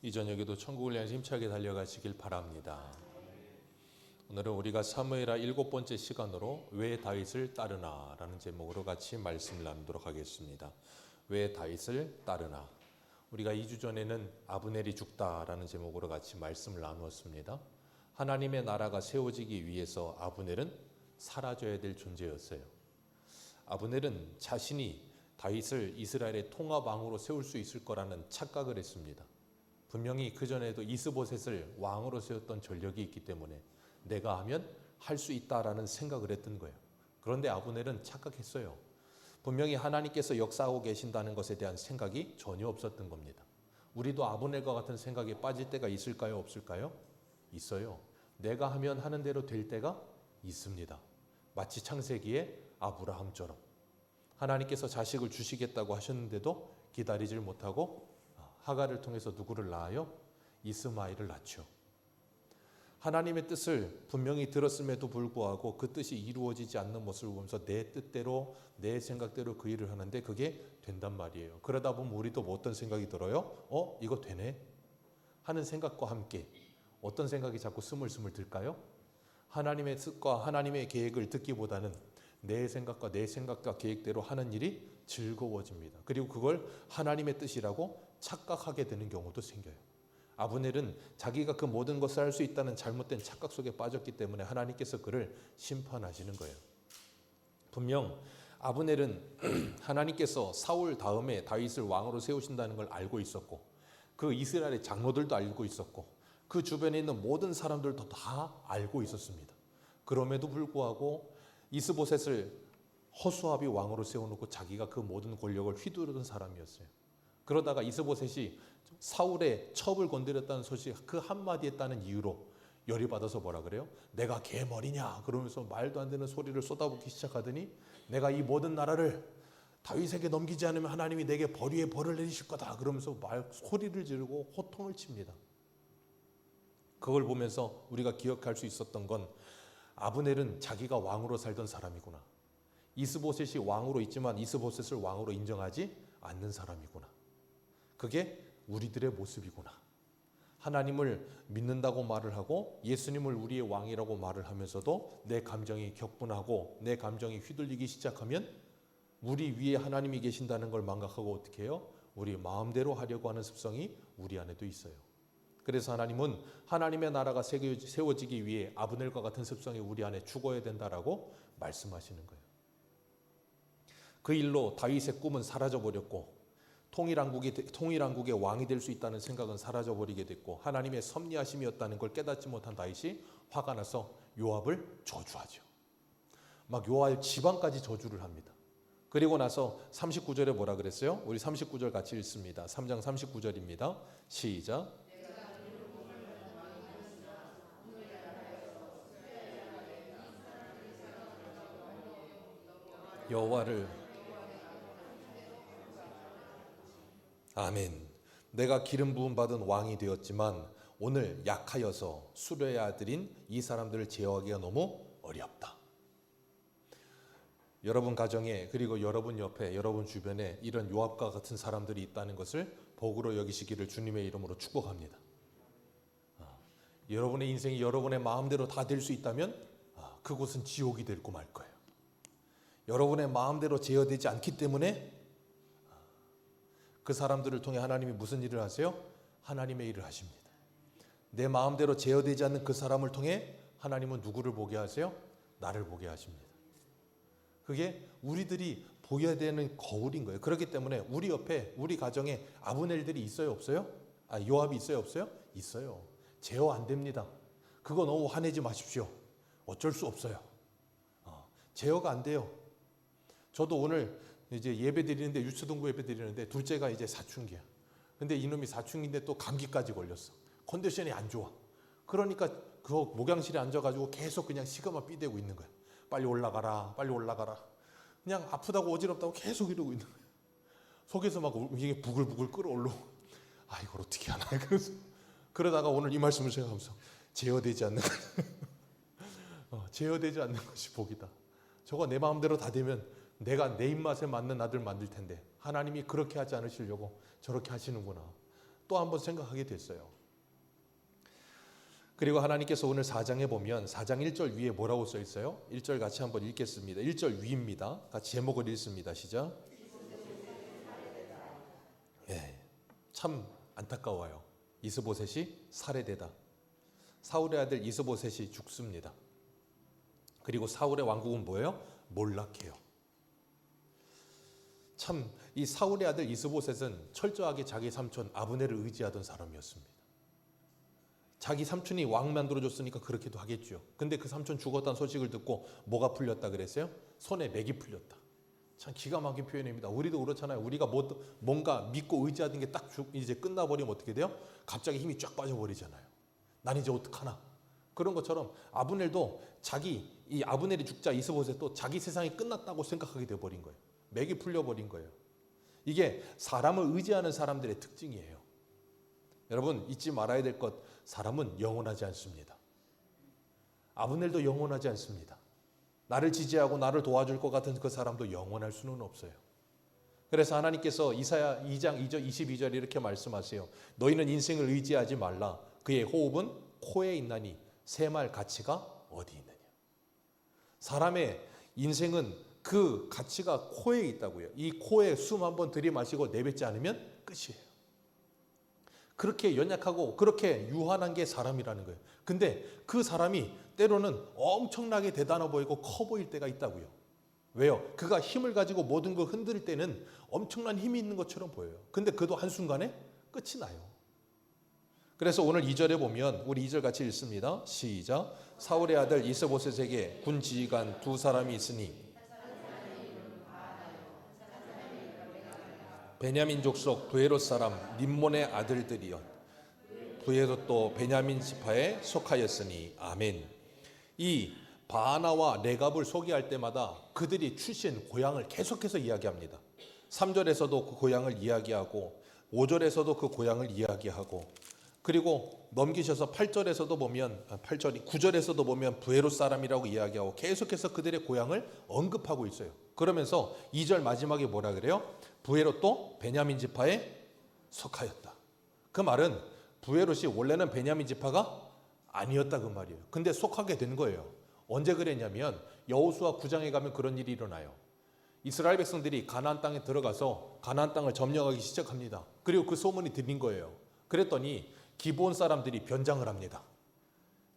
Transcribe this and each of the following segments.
이 저녁에도 천국을 향해 힘차게 달려가시길 바랍니다. 오늘은 우리가 사무엘하 7번째 시간으로 왜 다윗을 따르나 라는 제목으로 같이 말씀을 나누도록 하겠습니다. 왜 다윗을 따르나. 우리가 2주 전에는 아브넬이 죽다라는 제목으로 같이 말씀을 나누었습니다. 하나님의 나라가 세워지기 위해서 아브넬은 사라져야 될 존재였어요. 아브넬은 자신이 다윗을 이스라엘의 통합왕으로 세울 수 있을 거라는 착각을 했습니다. 분명히 그전에도 이스보셋을 왕으로 세웠던 전력이 있기 때문에 내가 하면 할 수 있다라는 생각을 했던 거예요. 그런데 아브넬은 착각했어요. 분명히 하나님께서 역사하고 계신다는 것에 대한 생각이 전혀 없었던 겁니다. 우리도 아브넬과 같은 생각에 빠질 때가 있을까요? 없을까요? 있어요. 내가 하면 하는 대로 될 때가 있습니다. 마치 창세기의 아브라함처럼 하나님께서 자식을 주시겠다고 하셨는데도 기다리질 못하고 하갈을 통해서 누구를 낳아요? 이스마엘을 낳죠. 하나님의 뜻을 분명히 들었음에도 불구하고 그 뜻이 이루어지지 않는 모습을 보면서 내 뜻대로 내 생각대로 그 일을 하는데 그게 된단 말이에요. 그러다 보면 우리도 뭐 어떤 생각이 들어요? 이거 되네 하는 생각과 함께 어떤 생각이 자꾸 스물스물 들까요? 하나님의 뜻과 하나님의 계획을 듣기보다는 내 생각과 계획대로 하는 일이 즐거워집니다. 그리고 그걸 하나님의 뜻이라고 착각하게 되는 경우도 생겨요. 아브넬은 자기가 그 모든 것을 할 수 있다는 잘못된 착각 속에 빠졌기 때문에 하나님께서 그를 심판하시는 거예요. 분명 아브넬은 하나님께서 사울 다음에 다윗을 왕으로 세우신다는 걸 알고 있었고 그 이스라엘의 장로들도 알고 있었고 그 주변에 있는 모든 사람들도 다 알고 있었습니다. 그럼에도 불구하고 이스보셋을 허수아비 왕으로 세워놓고 자기가 그 모든 권력을 휘두르던 사람이었어요. 그러다가 이스보셋이 사울의 첩을 건드렸다는 소식 그 한마디 했다는 이유로 열이 받아서 뭐라 그래요? 내가 개머리냐? 그러면서 말도 안 되는 소리를 쏟아붓기 시작하더니 내가 이 모든 나라를 다윗에게 넘기지 않으면 하나님이 내게 벌 위에 벌을 내리실 거다. 그러면서 소리를 지르고 호통을 칩니다. 그걸 보면서 우리가 기억할 수 있었던 건 아브넬은 자기가 왕으로 살던 사람이구나. 이스보셋이 왕으로 있지만 이스보셋을 왕으로 인정하지 않는 사람이구나. 그게 우리들의 모습이구나. 하나님을 믿는다고 말을 하고 예수님을 우리의 왕이라고 말을 하면서도 내 감정이 격분하고 내 감정이 휘둘리기 시작하면 우리 위에 하나님이 계신다는 걸 망각하고 어떻게 해요? 우리 마음대로 하려고 하는 습성이 우리 안에도 있어요. 그래서 하나님은 하나님의 나라가 세워지기 위해 아브넬과 같은 습성이 우리 안에 죽어야 된다라고 말씀하시는 거예요. 그 일로 다윗의 꿈은 사라져버렸고 통일왕국의 왕이 될 수 있다는 생각은 사라져버리게 됐고 하나님의 섭리하심이었다는 걸 깨닫지 못한 다윗이 화가 나서 요압을 저주하죠. 막 요압 집안까지 저주를 합니다. 그리고 나서 39절에 뭐라 그랬어요? 우리 39절 같이 읽습니다. 3장 39절입니다. 시작. 여호와를 아멘. 내가 기름 부음 받은 왕이 되었지만 오늘 약하여서 수레의 아들인 이 사람들을 제어하기가 너무 어렵다. 여러분 가정에 그리고 여러분 옆에 여러분 주변에 이런 요압과 같은 사람들이 있다는 것을 복으로 여기시기를 주님의 이름으로 축복합니다. 여러분의 인생이 여러분의 마음대로 다 될 수 있다면 그곳은 지옥이 되고 말 거예요. 여러분의 마음대로 제어되지 않기 때문에 그 사람들을 통해 하나님이 무슨 일을 하세요? 하나님의 일을 하십니다. 내 마음대로 제어되지 않는 그 사람을 통해 하나님은 누구를 보게 하세요? 나를 보게 하십니다. 그게 우리들이 보여야 되는 거울인 거예요. 그렇기 때문에 우리 옆에 우리 가정에 아브넬들이 있어요? 없어요? 요압이 있어요? 없어요? 있어요. 제어 안 됩니다. 그거 너무 화내지 마십시오. 어쩔 수 없어요. 제어가 안 돼요. 저도 오늘 이제 예배 드리는데 유초동부 예배 드리는데 둘째가 이제 사춘기야. 근데 이놈이 사춘기인데 또 감기까지 걸렸어. 컨디션이 안 좋아. 그러니까 그 목양실에 앉아가지고 계속 그냥 시가만 삐대고 있는 거야. 빨리 올라가라, 빨리 올라가라. 그냥 아프다고 어지럽다고 계속 이러고 있는 거야. 속에서 막 이게 부글부글 끓어올라오고 이걸 어떻게 하나. 그러다가 오늘 이 말씀을 제가 하면서 제어되지 않는 제어되지 않는 것이 복이다. 저거 내 마음대로 다 되면 내가 내 입맛에 맞는 아들 만들 텐데 하나님이 그렇게 하지 않으시려고 저렇게 하시는구나. 또 한번 생각하게 됐어요. 그리고 하나님께서 오늘 4장에 보면 4장 1절 위에 뭐라고 써 있어요? 1절 같이 한번 읽겠습니다. 1절 위입니다. 같이 제목을 읽습니다. 시작. 예, 참 안타까워요. 이스보셋이 살해되다. 사울의 아들 이스보셋이 죽습니다. 그리고 사울의 왕국은 뭐예요? 몰락해요. 참 이 사울의 아들 이스보셋은 철저하게 자기 삼촌 아브넬을 의지하던 사람이었습니다. 자기 삼촌이 왕 만들어줬으니까 그렇게도 하겠죠. 근데 그 삼촌 죽었다는 소식을 듣고 뭐가 풀렸다 그랬어요? 손에 맥이 풀렸다. 참 기가 막힌 표현입니다. 우리도 그렇잖아요. 우리가 뭔가 믿고 의지하던 게 딱 이제 끝나버리면 어떻게 돼요? 갑자기 힘이 쫙 빠져버리잖아요. 난 이제 어떡하나? 그런 것처럼 아브넬도 이 아브넬이 죽자 이스보셋도 자기 세상이 끝났다고 생각하게 돼버린 거예요. 맥이 풀려버린 거예요. 이게 사람을 의지하는 사람들의 특징이에요. 여러분 잊지 말아야 될 것, 사람은 영원하지 않습니다. 아브넬도 영원하지 않습니다. 나를 지지하고 나를 도와줄 것 같은 그 사람도 영원할 수는 없어요. 그래서 하나님께서 이사야 2장 2절 22절 이렇게 말씀하세요. 너희는 인생을 의지하지 말라. 그의 호흡은 코에 있나니 새말 가치가 어디 있느냐. 사람의 인생은 그 가치가 코에 있다고요. 이 코에 숨 한번 들이마시고 내뱉지 않으면 끝이에요. 그렇게 연약하고 그렇게 유한한 게 사람이라는 거예요. 근데 그 사람이 때로는 엄청나게 대단해 보이고 커 보일 때가 있다고요. 왜요? 그가 힘을 가지고 모든 걸 흔들 때는 엄청난 힘이 있는 것처럼 보여요. 근데 그도 한순간에 끝이 나요. 그래서 오늘 2절에 보면 우리 2절 같이 읽습니다. 시작. 사울의 아들 이스보셋에게 군 지휘관 두 사람이 있으니 베냐민 족속 부에롯 사람 림몬의 아들들이여 부에롯도 베냐민 지파에 속하였으니 아멘. 이 바하나와 레갑을 소개할 때마다 그들이 출신 고향을 계속해서 이야기합니다. 3절에서도 그 고향을 이야기하고 5절에서도 그 고향을 이야기하고 그리고 넘기셔서 8절에서도 보면 9절에서도 보면 부에롯 사람이라고 이야기하고 계속해서 그들의 고향을 언급하고 있어요. 그러면서 2절 마지막에 뭐라 그래요? 부에롯도 베냐민 지파에 속하였다. 그 말은 부에롯이 원래는 베냐민 지파가 아니었다 그 말이에요. 근데 속하게 된 거예요. 언제 그랬냐면 여호수아 9장에 가면 그런 일이 일어나요. 이스라엘 백성들이 가나안 땅에 들어가서 가나안 땅을 점령하기 시작합니다. 그리고 그 소문이 들린 거예요. 그랬더니 기브온 사람들이 변장을 합니다.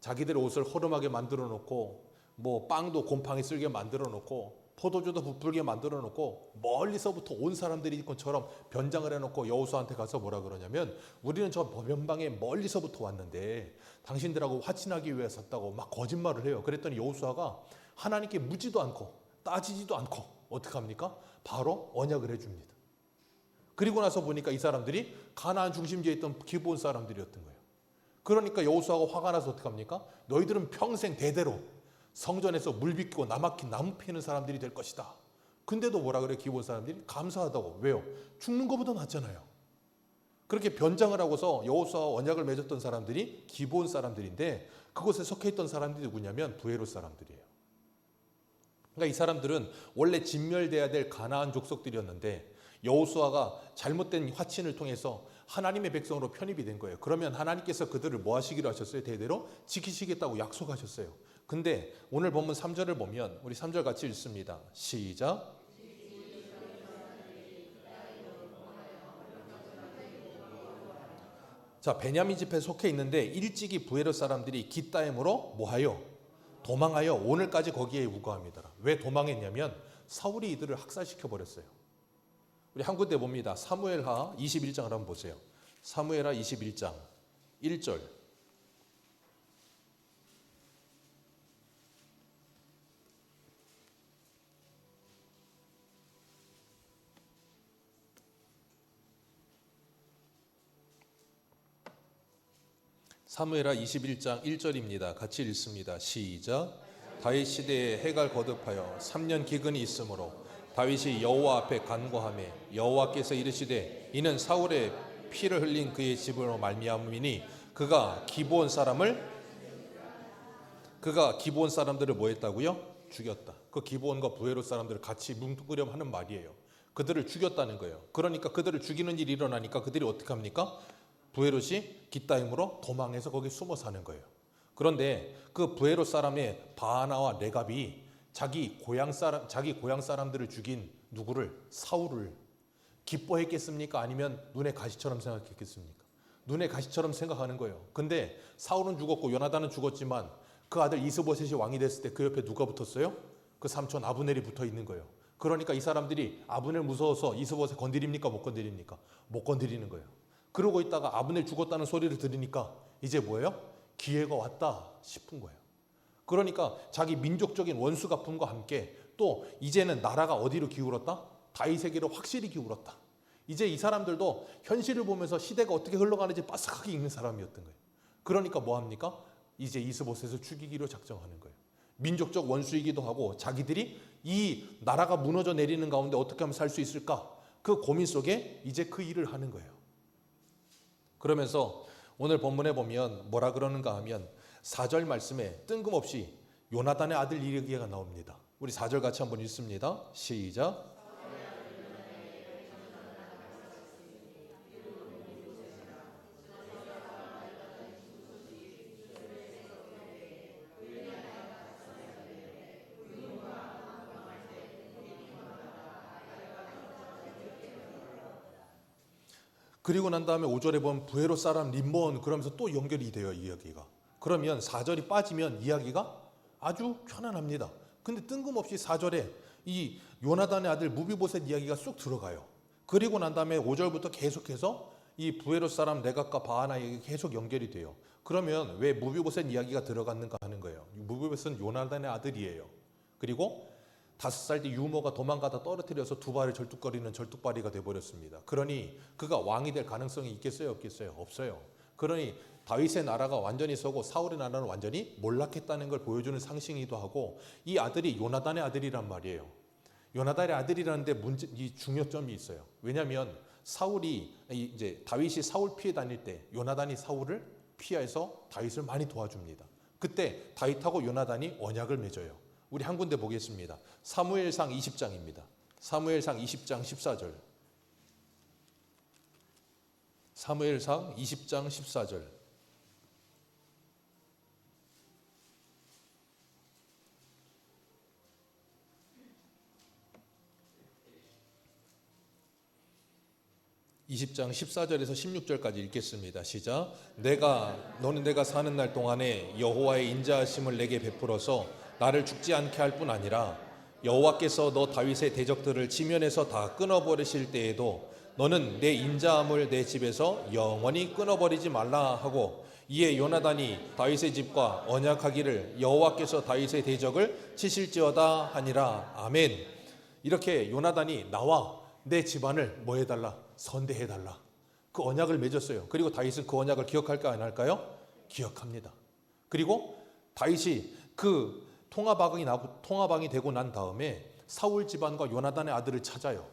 자기들의 옷을 허름하게 만들어 놓고 뭐 빵도 곰팡이 쓸게 만들어 놓고 포도주도 부풀게 만들어 놓고 멀리서부터 온 사람들이 것처럼 변장을 해놓고 여호수아한테 가서 뭐라 그러냐면 우리는 저 변방에 멀리서부터 왔는데 당신들하고 화친하기 위해서 왔다고 막 거짓말을 해요. 그랬더니 여호수아가 하나님께 묻지도 않고 따지지도 않고 어떻게 합니까? 바로 언약을 해줍니다. 그리고 나서 보니까 이 사람들이 가나안 중심지에 있던 기브온 사람들이었던 거예요. 그러니까 여호수아가 화가 나서 어떻게 합니까? 너희들은 평생 대대로 성전에서 물 빚고 나막힌 나무 패는 사람들이 될 것이다. 근데도 뭐라 그래요? 기브온 사람들이 감사하다고. 왜요? 죽는 것보다 낫잖아요. 그렇게 변장을 하고서 여호수아와 언약을 맺었던 사람들이 기브온 사람들인데 그곳에 속해 있던 사람들이 누구냐면 부에롯 사람들이에요. 그러니까 이 사람들은 원래 진멸돼야 될 가나안 족속들이었는데 여호수아가 잘못된 화친을 통해서 하나님의 백성으로 편입이 된 거예요. 그러면 하나님께서 그들을 뭐 하시기로 하셨어요? 대대로 지키시겠다고 약속하셨어요. 근데 오늘 본문 3절을 보면 우리 3절 같이 읽습니다. 시작. 자, 베냐민 집회에 속해 있는데 일찍이 부에롯 사람들이 깃다임으로 뭐하여? 도망하여 오늘까지 거기에 우거합니다. 왜 도망했냐면 사울이 이들을 학살시켜 버렸어요. 우리 한 군데 봅니다. 사무엘하 21장을 한번 보세요. 사무엘하 21장 1절. 사무엘하 21장 1절입니다. 같이 읽습니다. 시작. 다윗 시대에 해가 거듭하여 3년 기근이 있으므로 다윗이 여호와 앞에 간구하매 여호와께서 이르시되 이는 사울의 피를 흘린 그의 집으로 말미암으니 그가 기브온 사람들을 뭐 했다고요? 죽였다. 그 기브온과 부에롯 사람들을 같이 뭉뚱그려 하는 말이에요. 그들을 죽였다는 거예요. 그러니까 그들을 죽이는 일이 일어나니까 그들이 어떻게 합니까? 부에롯이 깃다임으로 도망해서 거기 숨어 사는 거예요. 그런데 그 부에롯 사람의 바하나와 레갑이 자기 고향 사람들을 죽인 누구를? 사울을 기뻐했겠습니까? 아니면 눈의 가시처럼 생각했겠습니까? 눈의 가시처럼 생각하는 거예요. 근데 사울은 죽었고 요나단은 죽었지만 그 아들 이스보셋이 왕이 됐을 때 그 옆에 누가 붙었어요? 그 삼촌 아브넬이 붙어 있는 거예요. 그러니까 이 사람들이 아브넬 무서워서 이스보셋 건드립니까? 못 건드립니까? 못 건드리는 거예요. 그러고 있다가 아브넬 죽었다는 소리를 들으니까 이제 뭐예요? 기회가 왔다 싶은 거예요. 그러니까 자기 민족적인 원수 갚음과 함께 또 이제는 나라가 어디로 기울었다? 다윗에게로 확실히 기울었다. 이제 이 사람들도 현실을 보면서 시대가 어떻게 흘러가는지 빠삭하게 읽는 사람이었던 거예요. 그러니까 뭐 합니까? 이제 이스보셋을 죽이기로 작정하는 거예요. 민족적 원수이기도 하고 자기들이 이 나라가 무너져 내리는 가운데 어떻게 하면 살 수 있을까? 그 고민 속에 이제 그 일을 하는 거예요. 그러면서 오늘 본문에 보면 뭐라 그러는가 하면 4절 말씀에 뜬금없이 요나단의 아들 이르기야가 나옵니다. 우리 4절 같이 한번 읽습니다. 시작. 그리고 난 다음에 5절에 보면 부에롯 사람 림몬 그러면서 또 연결이 돼요, 이야기가. 그러면 4절이 빠지면 이야기가 아주 편안합니다. 근데 뜬금없이 4절에 이 요나단의 아들 무비보셋 이야기가 쑥 들어가요. 그리고 난 다음에 5절부터 계속해서 이 부에롯 사람 레갑과 바하나 이야기가 계속 연결이 돼요. 그러면 왜 무비보셋 이야기가 들어갔는가 하는 거예요. 무비보셋은 요나단의 아들이에요. 그리고 5살 때 유모가 도망가다 떨어뜨려서 두 발을 절뚝거리는 절뚝발이가 돼버렸습니다. 그러니 그가 왕이 될 가능성이 있겠어요? 없겠어요? 없어요. 그러니 다윗의 나라가 완전히 서고 사울의 나라는 완전히 몰락했다는 걸 보여주는 상징이기도 하고 이 아들이 요나단의 아들이란 말이에요. 요나단의 아들이라는데 이 중요점이 있어요. 왜냐하면 이제 다윗이 사울 피해 다닐 때 요나단이 사울을 피해서 다윗을 많이 도와줍니다. 그때 다윗하고 요나단이 언약을 맺어요. 우리 한 군데 보겠습니다. 사무엘상 20장입니다. 사무엘상 20장 14절. 사무엘상 20장 14절. (20장) 14절에서 16절까지 읽겠습니다. 시작. 너는 내가 사는 날 동안에 여호와의 인자하심을 내게 베풀어서 나를 죽지 않게 할 뿐 아니라 여호와께서 너 다윗의 대적들을 지면에서 다 끊어버리실 때에도 너는 내 인자함을 내 집에서 영원히 끊어버리지 말라 하고 이에 요나단이 다윗의 집과 언약하기를 여호와께서 다윗의 대적을 치실지어다 하니라. 아멘. 이렇게 요나단이 나와 내 집안을 뭐 해달라? 선대해달라. 그 언약을 맺었어요. 그리고 다윗은 그 언약을 기억할까 안 할까요? 기억합니다. 그리고 다윗이 그 통화방이 되고 난 다음에 사울 집안과 요나단의 아들을 찾아요.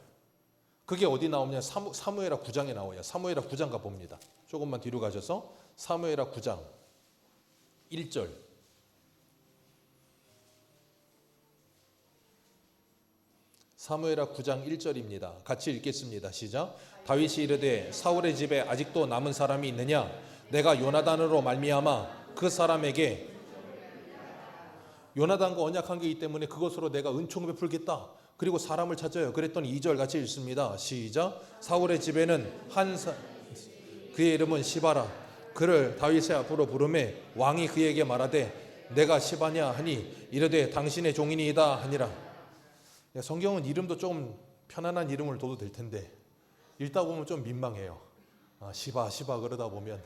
그게 어디 나오냐? 사무엘하 9장에 나와요. 사무엘하 9장 가봅니다. 조금만 뒤로 가셔서 사무엘하 9장 1절. 사무엘하 9장 1절입니다. 같이 읽겠습니다. 시작. 다윗이 이르되 사울의 집에 아직도 남은 사람이 있느냐? 내가 요나단으로 말미암아 그 사람에게 요나단과 언약한 게 있기 때문에 그것으로 내가 은총 베풀겠다. 그리고 사람을 찾아요. 그랬더니 2절 같이 읽습니다. 시작. 사울의 집에는 그의 이름은 시바라. 그를 다윗의 앞으로 부르매 왕이 그에게 말하되 내가 시바냐 하니 이르되 당신의 종이니이다 하니라. 성경은 이름도 좀 편안한 이름을 둬도 될 텐데 읽다 보면 좀 민망해요. 시바 그러다 보면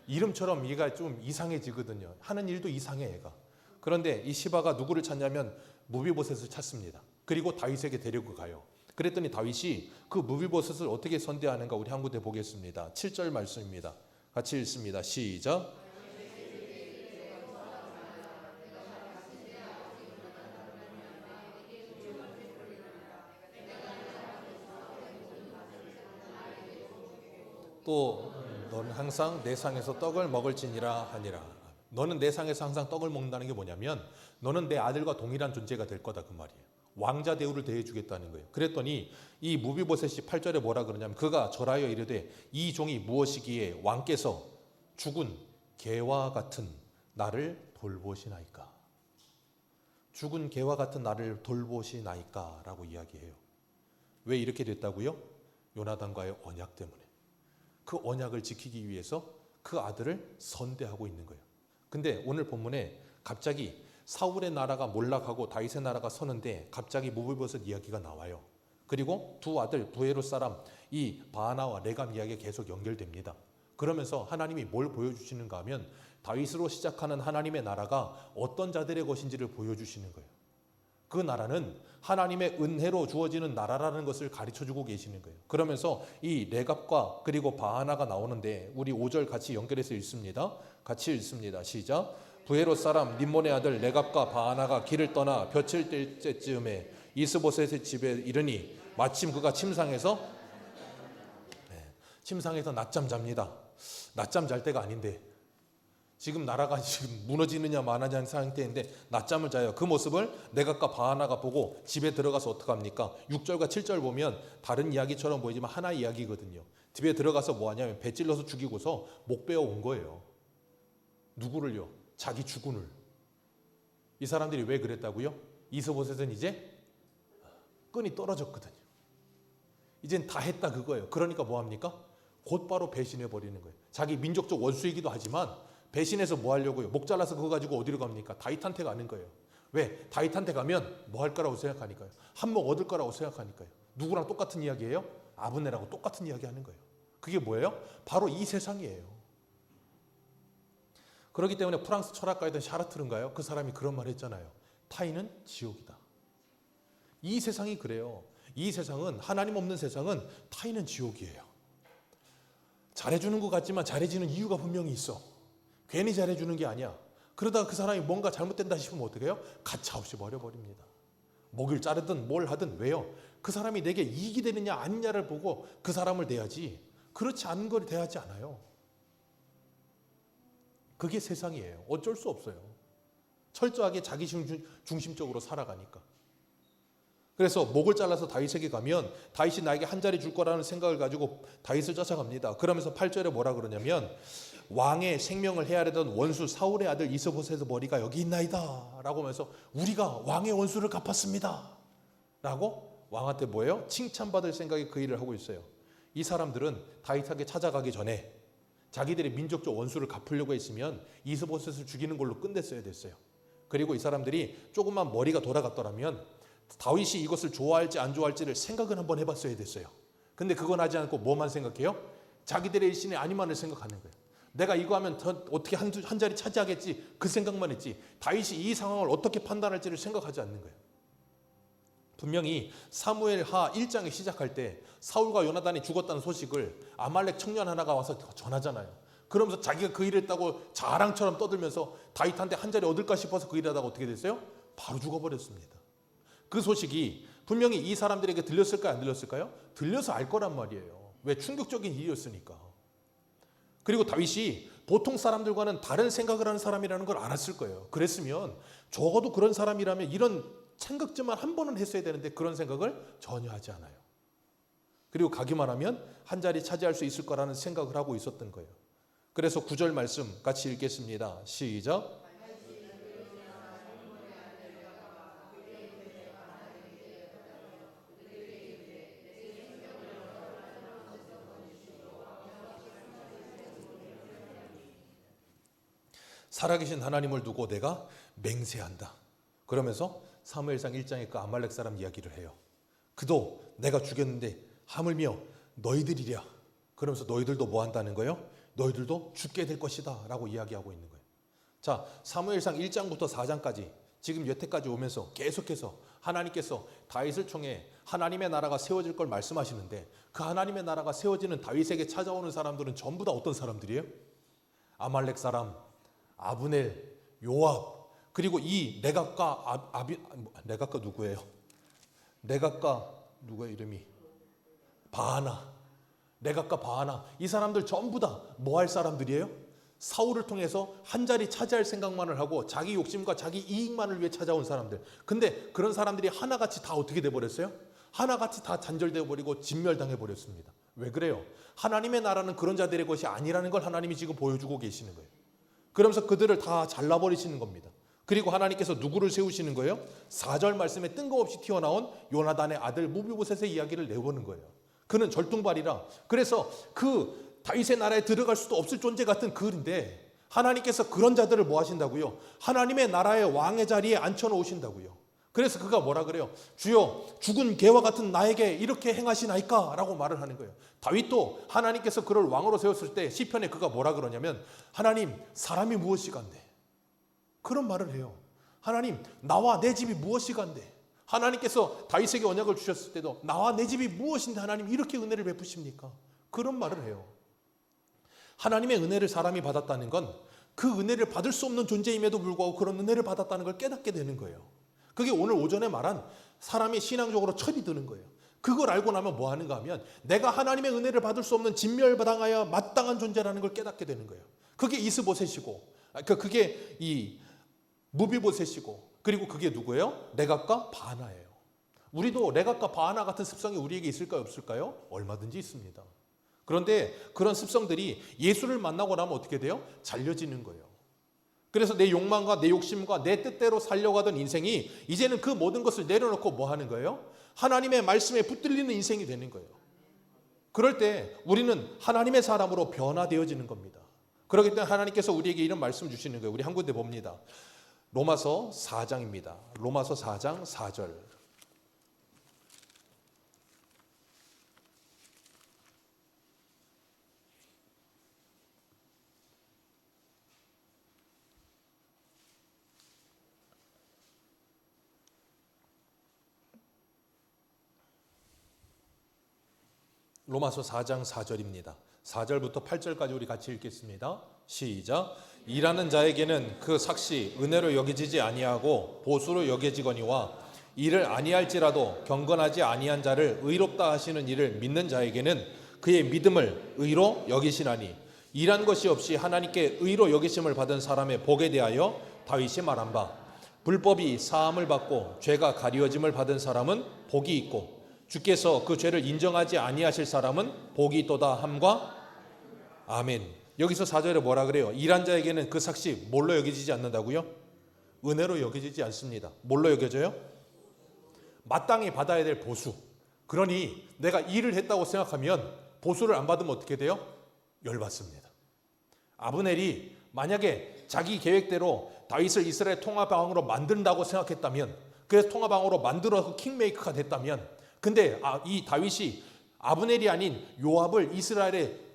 이름처럼 얘가 좀 이상해지거든요. 하는 일도 이상해 얘가. 그런데 이 시바가 누구를 찾냐면 무비보셋을 찾습니다. 그리고 다윗에게 데리고 가요. 그랬더니 다윗이 그 무비보셋을 어떻게 선대하는가 우리 한 군데 보겠습니다. 7절 말씀입니다. 같이 읽습니다. 시작. 또 너는 항상 내 상에서 떡을 먹을지니라 하니라. 너는 내 상에서 항상 떡을 먹는다는 게 뭐냐면 너는 내 아들과 동일한 존재가 될 거다 그 말이에요. 왕자 대우를 대해주겠다는 거예요. 그랬더니 이 무비보셋이 8절에 뭐라 그러냐면 그가 절하여 이르되 이 종이 무엇이기에 왕께서 죽은 개와 같은 나를 돌보시나이까. 죽은 개와 같은 나를 돌보시나이까 라고 이야기해요. 왜 이렇게 됐다고요? 요나단과의 언약 때문에. 그 언약을 지키기 위해서 그 아들을 선대하고 있는 거예요. 근데 오늘 본문에 갑자기 사울의 나라가 몰락하고 다윗의 나라가 서는데 갑자기 무비보셋 이야기가 나와요. 그리고 두 아들 부에롯 사람 이 바하나와 레감 이야기가 계속 연결됩니다. 그러면서 하나님이 뭘 보여주시는가 하면 다윗으로 시작하는 하나님의 나라가 어떤 자들의 것인지를 보여주시는 거예요. 그 나라는 하나님의 은혜로 주어지는 나라라는 것을 가르쳐주고 계시는 거예요. 그러면서 이 레갑과 그리고 바하나가 나오는데 우리 5절 같이 연결해서 읽습니다. 같이 읽습니다. 시작. 부에롯 사람 림몬의 아들 레갑과 바하나가 길을 떠나 볕을 뗄 때쯤에 이스보셋의 집에 이르니 마침 그가 침상에서 낮잠 잡니다. 낮잠 잘 때가 아닌데 지금 나라가 지금 무너지느냐 마느냐는 상태인데 낮잠을 자요. 그 모습을 레갑과 바하나가 보고 집에 들어가서 어떡합니까? 6절과 7절 보면 다른 이야기처럼 보이지만 하나 이야기거든요. 집에 들어가서 뭐 하냐면 배 찔러서 죽이고서 목 베어 온 거예요. 누구를요? 자기 주군을. 이 사람들이 왜 그랬다고요? 이스보셋은 이제 끈이 떨어졌거든요. 이젠 다 했다 그거예요. 그러니까 뭐 합니까? 곧바로 배신해 버리는 거예요. 자기 민족적 원수이기도 하지만 배신해서 뭐 하려고요? 목 잘라서 그거 가지고 어디로 갑니까? 다윗한테 가는 거예요. 왜? 다윗한테 가면 뭐 할 거라고 생각하니까요. 한몫 얻을 거라고 생각하니까요. 누구랑 똑같은 이야기예요? 아브넬하고 똑같은 이야기 하는 거예요. 그게 뭐예요? 바로 이 세상이에요. 그렇기 때문에 프랑스 철학가였던 샤르트르인가요? 그 사람이 그런 말 했잖아요. 타인은 지옥이다. 이 세상이 그래요. 이 세상은 하나님 없는 세상은 타인은 지옥이에요. 잘해주는 것 같지만 잘해지는 이유가 분명히 있어. 괜히 잘해주는 게 아니야. 그러다가 그 사람이 뭔가 잘못된다 싶으면 어떻게 해요? 가차없이 버려버립니다. 목을 자르든 뭘 하든. 왜요? 그 사람이 내게 이익이 되느냐 아니냐를 보고 그 사람을 대하지 그렇지 않은 걸 대하지 않아요. 그게 세상이에요. 어쩔 수 없어요. 철저하게 자기 중심적으로 살아가니까. 그래서 목을 잘라서 다윗에게 가면 다윗이 나에게 한 자리 줄 거라는 생각을 가지고 다윗을 쫓아갑니다. 그러면서 8절에 뭐라 그러냐면 왕의 생명을 헤아리던 원수 사울의 아들 이스보셋의 머리가 여기 있나이다 라고 하면서 우리가 왕의 원수를 갚았습니다 라고 왕한테 뭐예요? 칭찬받을 생각에 그 일을 하고 있어요. 이 사람들은 다윗에게 찾아가기 전에 자기들의 민족적 원수를 갚으려고 했으면 이스보셋을 죽이는 걸로 끝냈어야 됐어요. 그리고 이 사람들이 조금만 머리가 돌아갔더라면 다윗이 이것을 좋아할지 안 좋아할지를 생각은 한번 해봤어야 됐어요. 근데 그건 하지 않고 뭐만 생각해요? 자기들의 일신의 아니만을 생각하는 거예요. 내가 이거 하면 어떻게 한 자리 차지하겠지 그 생각만 했지 다윗이 이 상황을 어떻게 판단할지를 생각하지 않는 거예요. 분명히 사무엘하 1장에 시작할 때 사울과 요나단이 죽었다는 소식을 아말렉 청년 하나가 와서 전하잖아요. 그러면서 자기가 그 일을 했다고 자랑처럼 떠들면서 다윗한테 한 자리 얻을까 싶어서 그 일을 하다가 어떻게 됐어요? 바로 죽어버렸습니다. 그 소식이 분명히 이 사람들에게 들렸을까요? 안 들렸을까요? 들려서 알 거란 말이에요. 왜? 충격적인 일이었으니까. 그리고 다윗이 보통 사람들과는 다른 생각을 하는 사람이라는 걸 알았을 거예요. 그랬으면 적어도 그런 사람이라면 이런 생각쯤만 한 번은 했어야 되는데 그런 생각을 전혀 하지 않아요. 그리고 가기만 하면 한 자리 차지할 수 있을 거라는 생각을 하고 있었던 거예요. 그래서 9절 말씀 같이 읽겠습니다. 시작. 살아계신 하나님을 두고 내가 맹세한다. 그러면서 사무엘상 1장에 그 아말렉 사람 이야기를 해요. 그도 내가 죽였는데 하물며 너희들이랴. 그러면서 너희들도 뭐 한다는 거예요? 너희들도 죽게 될 것이다 라고 이야기하고 있는 거예요. 자, 사무엘상 1장부터 4장까지 지금 여태까지 오면서 계속해서 하나님께서 다윗을 통해 하나님의 나라가 세워질 걸 말씀하시는데 그 하나님의 나라가 세워지는 다윗에게 찾아오는 사람들은 전부 다 어떤 사람들이에요? 아말렉 사람, 아브넬, 요압, 그리고 이 네갑과 네갑과 누구예요? 네갑과 누구의 이름이? 바하나. 네갑과 바하나. 이 사람들 전부 다 뭐 할 사람들이에요? 사울을 통해서 한 자리 차지할 생각만을 하고 자기 욕심과 자기 이익만을 위해 찾아온 사람들. 근데 그런 사람들이 하나같이 다 어떻게 돼버렸어요? 하나같이 다 단절되어 버리고 진멸당해 버렸습니다. 왜 그래요? 하나님의 나라는 그런 자들의 것이 아니라는 걸 하나님이 지금 보여주고 계시는 거예요. 그러면서 그들을 다 잘라버리시는 겁니다. 그리고 하나님께서 누구를 세우시는 거예요? 4절 말씀에 뜬금없이 튀어나온 요나단의 아들 무비보셋의 이야기를 내보는 거예요. 그는 절둥발이라. 그래서 그 다윗의 나라에 들어갈 수도 없을 존재 같은 그인데 하나님께서 그런 자들을 뭐 하신다고요? 하나님의 나라의 왕의 자리에 앉혀놓으신다고요. 그래서 그가 뭐라 그래요? 주여 죽은 개와 같은 나에게 이렇게 행하시나이까? 라고 말을 하는 거예요. 다윗도 하나님께서 그를 왕으로 세웠을 때 시편에 그가 뭐라 그러냐면 하나님 사람이 무엇이간데? 그런 말을 해요. 하나님 나와 내 집이 무엇이간데? 하나님께서 다윗에게 언약을 주셨을 때도 나와 내 집이 무엇인데 하나님 이렇게 은혜를 베푸십니까? 그런 말을 해요. 하나님의 은혜를 사람이 받았다는 건 그 은혜를 받을 수 없는 존재임에도 불구하고 그런 은혜를 받았다는 걸 깨닫게 되는 거예요. 그게 오늘 오전에 말한 사람이 신앙적으로 철이 드는 거예요. 그걸 알고 나면 뭐 하는가 하면 내가 하나님의 은혜를 받을 수 없는 진멸당하여 마땅한 존재라는 걸 깨닫게 되는 거예요. 그게 이스보셋이고 그게 이 무비보셋이고 그리고 그게 누구예요? 레갑과 바하나예요. 우리도 레갑과 바하나 같은 습성이 우리에게 있을까요? 없을까요? 얼마든지 있습니다. 그런데 그런 습성들이 예수를 만나고 나면 어떻게 돼요? 잘려지는 거예요. 그래서 내 욕망과 내 욕심과 내 뜻대로 살려고 하던 인생이 이제는 그 모든 것을 내려놓고 뭐 하는 거예요? 하나님의 말씀에 붙들리는 인생이 되는 거예요. 그럴 때 우리는 하나님의 사람으로 변화되어지는 겁니다. 그렇기 때문에 하나님께서 우리에게 이런 말씀 주시는 거예요. 우리 한 군데 봅니다. 로마서 4장입니다. 로마서 4장 4절. 로마서 4장 4절입니다. 4절부터 8절까지 우리 같이 읽겠습니다. 시작. 일하는 자에게는 그 삭시 은혜로 여겨지지 아니하고 보수로 여겨지거니와 이를 아니할지라도 경건하지 아니한 자를 의롭다 하시는 이를 믿는 자에게는 그의 믿음을 의로 여기시나니 일한 것이 없이 하나님께 의로 여기심을 받은 사람의 복에 대하여 다윗이 말한 바 불법이 사함을 받고 죄가 가리워짐을 받은 사람은 복이 있고 주께서 그 죄를 인정하지 아니하실 사람은 복이 있도다 함과 아멘. 여기서 4절에 뭐라 그래요? 일한 자에게는 그 삭시 뭘로 여겨지지 않는다고요? 은혜로 여겨지지 않습니다. 뭘로 여겨져요? 마땅히 받아야 될 보수. 그러니 내가 일을 했다고 생각하면 보수를 안 받으면 어떻게 돼요? 열받습니다. 아브넬이 만약에 자기 계획대로 다윗을 이스라엘 통합왕으로 만든다고 생각했다면 그래서 통합왕으로 만들어서 킹메이커가 됐다면 근데 이 다윗이 아브넬이 아닌 요압을 이스라엘의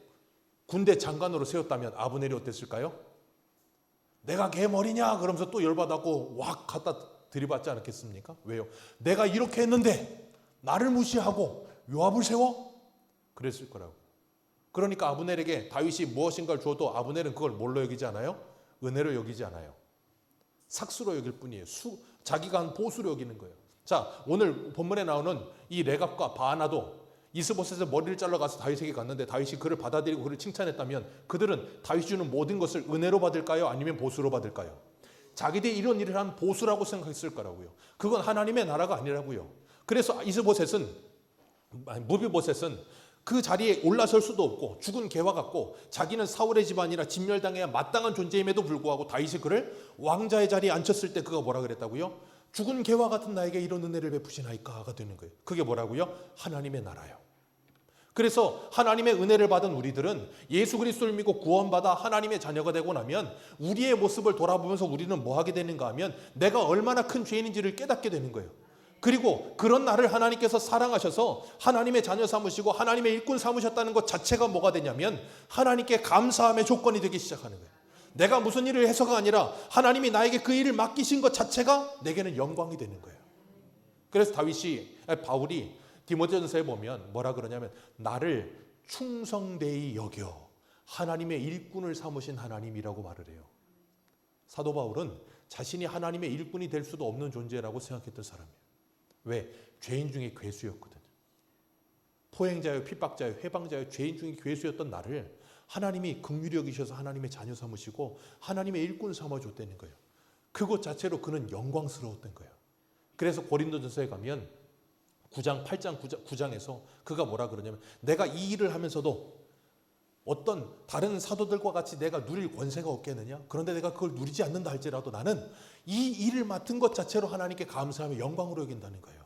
군대 장관으로 세웠다면 아브넬이 어땠을까요? 내가 걔 머리냐? 그러면서 또 열받았고 왁 갖다 들이받지 않았겠습니까? 왜요? 내가 이렇게 했는데 나를 무시하고 요압을 세워? 그랬을 거라고. 그러니까 아브넬에게 다윗이 무엇인가를 줘도 아브넬은 그걸 뭘로 여기지 않아요? 은혜로 여기지 않아요. 삭수로 여길 뿐이에요. 자기가 한 보수로 여기는 거예요. 자, 오늘 본문에 나오는 이 레갑과 바하나도 이스보셋의 머리를 잘라가서 다윗에게 갔는데 다윗이 그를 받아들이고 그를 칭찬했다면 그들은 다윗이 주는 모든 것을 은혜로 받을까요? 아니면 보수로 받을까요? 자기들이 이런 일을 한 보수라고 생각했을 거라고요. 그건 하나님의 나라가 아니라고요. 그래서 무비보셋은 그 자리에 올라설 수도 없고 죽은 개와 같고 자기는 사울의 집안이라 진멸당해야 마땅한 존재임에도 불구하고 다윗이 그를 왕자의 자리에 앉혔을 때 그가 뭐라 그랬다고요? 죽은 개와 같은 나에게 이런 은혜를 베푸시나이까가 되는 거예요. 그게 뭐라고요? 하나님의 나라요. 그래서 하나님의 은혜를 받은 우리들은 예수 그리스도를 믿고 구원받아 하나님의 자녀가 되고 나면 우리의 모습을 돌아보면서 우리는 뭐 하게 되는가 하면 내가 얼마나 큰 죄인인지를 깨닫게 되는 거예요. 그리고 그런 나를 하나님께서 사랑하셔서 하나님의 자녀 삼으시고 하나님의 일꾼 삼으셨다는 것 자체가 뭐가 되냐면 하나님께 감사함의 조건이 되기 시작하는 거예요. 내가 무슨 일을 해서가 아니라 하나님이 나에게 그 일을 맡기신 것 자체가 내게는 영광이 되는 거예요. 그래서 바울이 디모데전서에 보면 뭐라 그러냐면 나를 충성되이 여겨 하나님의 일꾼을 삼으신 하나님이라고 말을 해요. 사도 바울은 자신이 하나님의 일꾼이 될 수도 없는 존재라고 생각했던 사람이에요. 왜? 죄인 중에 괴수였거든요. 포행자요, 핍박자요, 회방자요, 죄인 중에 괴수였던 나를 하나님이 긍휼히 여기셔서 하나님의 자녀 삼으시고 하나님의 일꾼 삼아줬다는 거예요. 그것 자체로 그는 영광스러웠던 거예요. 그래서 고린도전서에 가면 9장 8장 9장에서 그가 뭐라 그러냐면 내가 이 일을 하면서도 어떤 다른 사도들과 같이 내가 누릴 권세가 없겠느냐? 그런데 내가 그걸 누리지 않는다 할지라도 나는 이 일을 맡은 것 자체로 하나님께 감사하며 영광으로 여긴다는 거예요.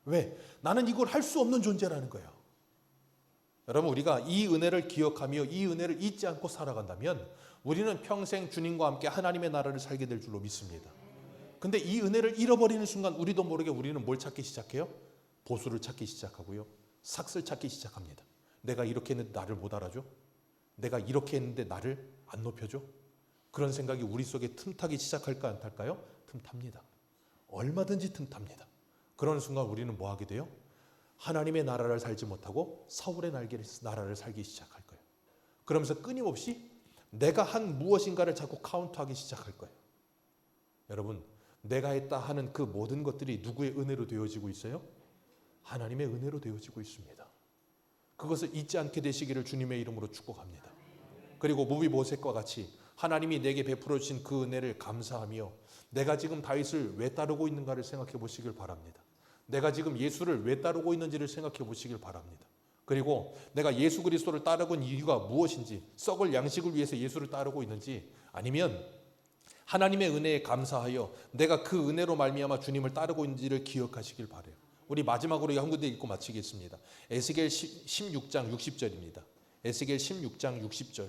왜? 나는 이걸 할 수 없는 존재라는 거예요. 여러분, 우리가 이 은혜를 기억하며 이 은혜를 잊지 않고 살아간다면 우리는 평생 주님과 함께 하나님의 나라를 살게 될 줄로 믿습니다. 근데 이 은혜를 잃어버리는 순간 우리도 모르게 우리는 뭘 찾기 시작해요? 보수를 찾기 시작하고요. 삭슬 찾기 시작합니다. 내가 이렇게 했는데 나를 못 알아줘? 내가 이렇게 했는데 나를 안 높여줘? 그런 생각이 우리 속에 틈타기 시작할까 안 탈까요? 틈탑니다. 얼마든지 틈탑니다. 그런 순간 우리는 뭐 하게 돼요? 하나님의 나라를 살지 못하고 사울의 나라를 살기 시작할 거예요. 그러면서 끊임없이 내가 한 무엇인가를 자꾸 카운트하기 시작할 거예요. 여러분, 내가 했다 하는 그 모든 것들이 누구의 은혜로 되어지고 있어요? 하나님의 은혜로 되어지고 있습니다. 그것을 잊지 않게 되시기를 주님의 이름으로 축복합니다. 그리고 무비보셋과 같이 하나님이 내게 베풀어 주신 그 은혜를 감사하며 내가 지금 다윗을 왜 따르고 있는가를 생각해 보시길 바랍니다. 내가 지금 예수를 왜 따르고 있는지를 생각해 보시길 바랍니다. 그리고 내가 예수 그리스도를 따르는 이유가 무엇인지, 썩을 양식을 위해서 예수를 따르고 있는지, 아니면 하나님의 은혜에 감사하여 내가 그 은혜로 말미암아 주님을 따르고 있는지를 기억하시길 바라요. 우리 마지막으로 한 군데 읽고 마치겠습니다. 에스겔 16장 60절입니다. 에스겔 16장 60절.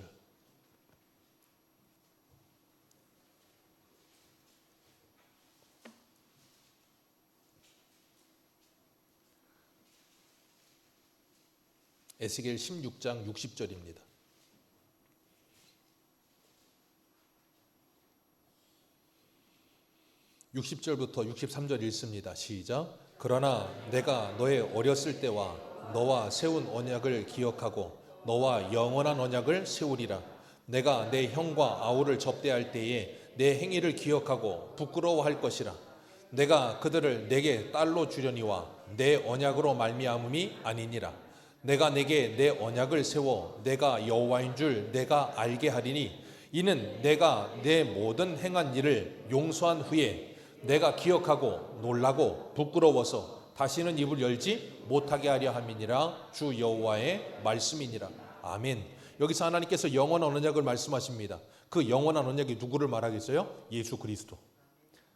에스겔 16장 60절입니다. (60절부터) 63절 읽습니다. 시작. 그러나 내가 너의 어렸을 때와 너와 세운 언약을 기억하고 너와 영원한 언약을 세우리라. 내가 내 형과 아우를 접대할 때에 내 행위를 기억하고 부끄러워할 것이라. 내가 그들을 내게 딸로 주려니와 내 언약으로 말미암음이 아니니라. 내가 내게 내 언약을 세워 내가 여호와인 줄 내가 알게 하리니 이는 내가 내 모든 행한 일을 용서한 후에 내가 기억하고 놀라고 부끄러워서 다시는 입을 열지 못하게 하려 함이니라. 주 여호와의 말씀이니라. 아멘. 여기서 하나님께서 영원한 언약을 말씀하십니다. 그 영원한 언약이 누구를 말하겠어요? 예수 그리스도.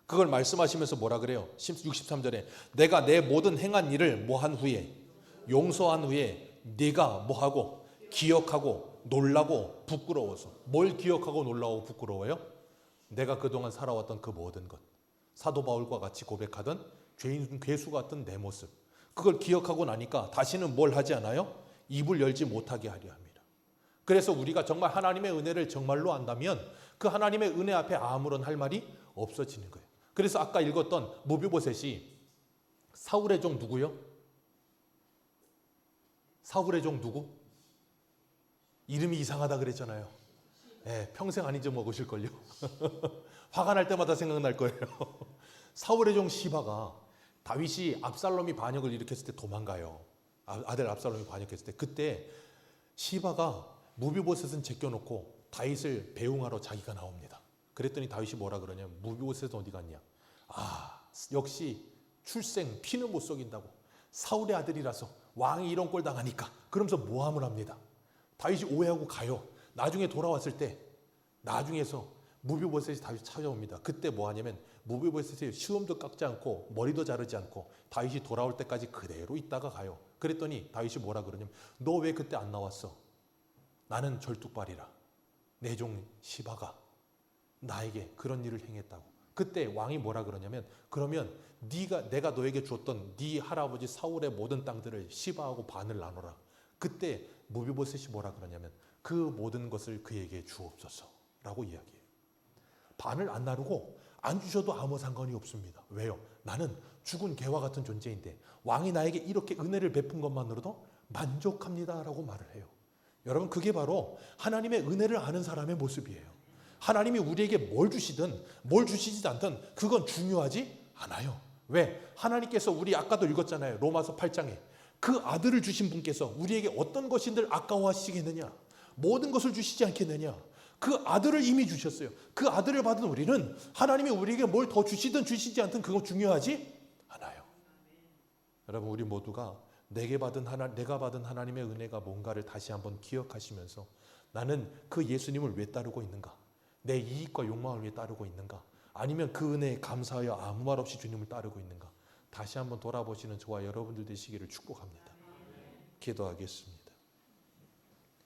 그걸 말씀하시면서 뭐라 그래요? 63절에 내가 내 모든 행한 일을 뭐한 후에, 용서한 후에 네가 뭐하고 기억하고 놀라고 부끄러워서. 뭘 기억하고 놀라고 부끄러워요? 내가 그동안 살아왔던 그 모든 것, 사도 바울과 같이 고백하던 죄인 괴수 같은 내 모습, 그걸 기억하고 나니까 다시는 뭘 하지 않아요? 입을 열지 못하게 하려 합니다. 그래서 우리가 정말 하나님의 은혜를 정말로 안다면 그 하나님의 은혜 앞에 아무런 할 말이 없어지는 거예요. 그래서 아까 읽었던 무비보셋이 사울의 종 누구요? 사울의 종 누구? 이름이 이상하다 그랬잖아요. 네, 평생 안 잊어먹으실걸요. 화가 날 때마다 생각날 거예요. 사울의 종 시바가 다윗이 압살롬이 반역을 일으켰을 때 도망가요. 아들 압살롬이 반역했을 때. 그때 시바가 무비보셋은 제껴놓고 다윗을 배웅하러 자기가 나옵니다. 그랬더니 다윗이 뭐라 그러냐면 무비보셋은 어디 갔냐? 역시 출생 피는 못 속인다고. 사울의 아들이라서 왕이 이런 꼴 당하니까. 그러면서 모함을 합니다. 다윗이 오해하고 가요. 나중에 돌아왔을 때 나중에서 무비보셋이 다윗 찾아옵니다. 그때 뭐 하냐면 무비보셋이 시험도 깎지 않고 머리도 자르지 않고 다윗이 돌아올 때까지 그대로 있다가 가요. 그랬더니 다윗이 뭐라 그러냐면 너 왜 그때 안 나왔어? 나는 절뚝발이라 내 종 시바가 나에게 그런 일을 행했다고. 그때 왕이 뭐라 그러냐면 그러면 내가 너에게 줬던 네 할아버지 사울의 모든 땅들을 시바하고 반을 나눠라. 그때 무비보셋이 뭐라 그러냐면 그 모든 것을 그에게 주옵소서라고 이야기해요. 반을 안 나누고 안 주셔도 아무 상관이 없습니다. 왜요? 나는 죽은 개와 같은 존재인데 왕이 나에게 이렇게 은혜를 베푼 것만으로도 만족합니다라고 말을 해요. 여러분, 그게 바로 하나님의 은혜를 아는 사람의 모습이에요. 하나님이 우리에게 뭘 주시든 뭘 주시지 않든 그건 중요하지 않아요. 왜? 하나님께서 우리 아까도 읽었잖아요. 로마서 8장에 그 아들을 주신 분께서 우리에게 어떤 것인들 아까워하시겠느냐? 모든 것을 주시지 않겠느냐. 그 아들을 이미 주셨어요. 그 아들을 받은 우리는 하나님이 우리에게 뭘 더 주시든 주시지 않든 그거 중요하지 않아요. 여러분, 우리 모두가 내가 받은 하나님의 은혜가 뭔가를 다시 한번 기억하시면서 나는 그 예수님을 왜 따르고 있는가? 내 이익과 욕망을 위해 따르고 있는가? 아니면 그 은혜에 감사하여 아무 말 없이 주님을 따르고 있는가? 다시 한번 돌아보시는 저와 여러분들 되시기를 축복합니다. 기도하겠습니다.